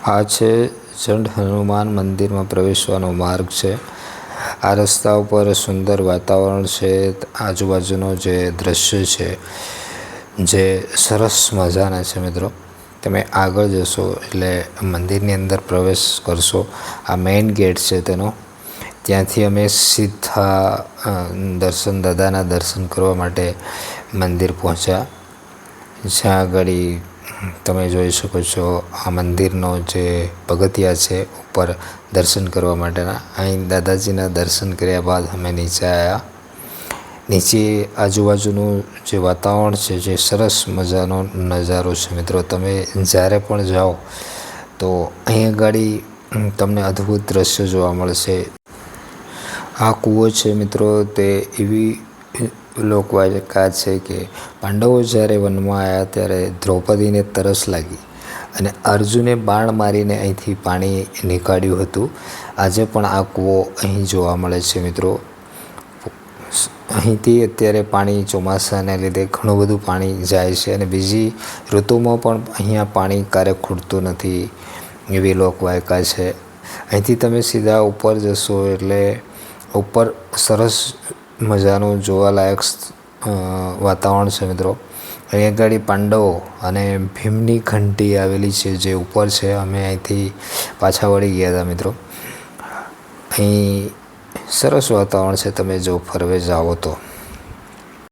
આ છે જંડ હનુમાન મંદિરમાં પ્રવેશવાનો માર્ગ છે। આ રસ્તા ઉપર સુંદર વાતાવરણ છે। આજુબાજુનો જે દૃશ્ય છે જે સરસ મજાના છે મિત્રો। તમે આગળ જશો એટલે મંદિરની અંદર પ્રવેશ કરશો, આ મેઇન ગેટ છે તેનો। ત્યાંથી અમે સીધા દાદાના દર્શન કરવા માટે મંદિર પહોંચ્યા। જ્યાં આગળ તમે જોઈ શકો છો આ મંદિરનો જે પગથિયા છે ઉપર દર્શન કરવા માટેના। અહીં દાદાજીના દર્શન કર્યા બાદ અમે નીચે આવ્યા। નીચે આજુબાજુનું જે વાતાવરણ છે જે સરસ મજાનો નજારો છે મિત્રો। તમે જ્યારે પણ જાઓ તો અહીં આગળ તમને અદ્ભુત દ્રશ્ય જોવા મળશે। આ કૂવો છે મિત્રો તે એવી લોકવાયકા છે કે પાંડવો જ્યારે વનમાં આવ્યા ત્યારે દ્રૌપદીને તરસ લાગી અને અર્જુને બાણ મારીને અહીંથી પાણી નીકાળ્યું હતું। આજે પણ આ કૂવો અહીં જોવા મળે છે મિત્રો। અહીંથી અત્યારે પાણી ચોમાસાને લીધે ઘણું બધું પાણી જાય છે અને બીજી ઋતુમાં પણ અહીંયા પાણી ક્યારેક ખૂટતું નથી, એવી લોકવાયકા છે। અહીંથી તમે સીધા ઉપર જશો એટલે ઉપર સરસ મજાનું જોવાલાયક વાતાવરણ છે મિત્રો। અહીં આગળ પાંડવો અને ભીમની ઘંટી આવેલી છે જે ઉપર છે। અમે અહીંથી પાછા વળી ગયા હતા મિત્રો। અહીં સરસ વાતાવરણ છે, તમે જો ફરવે જાઓ તો।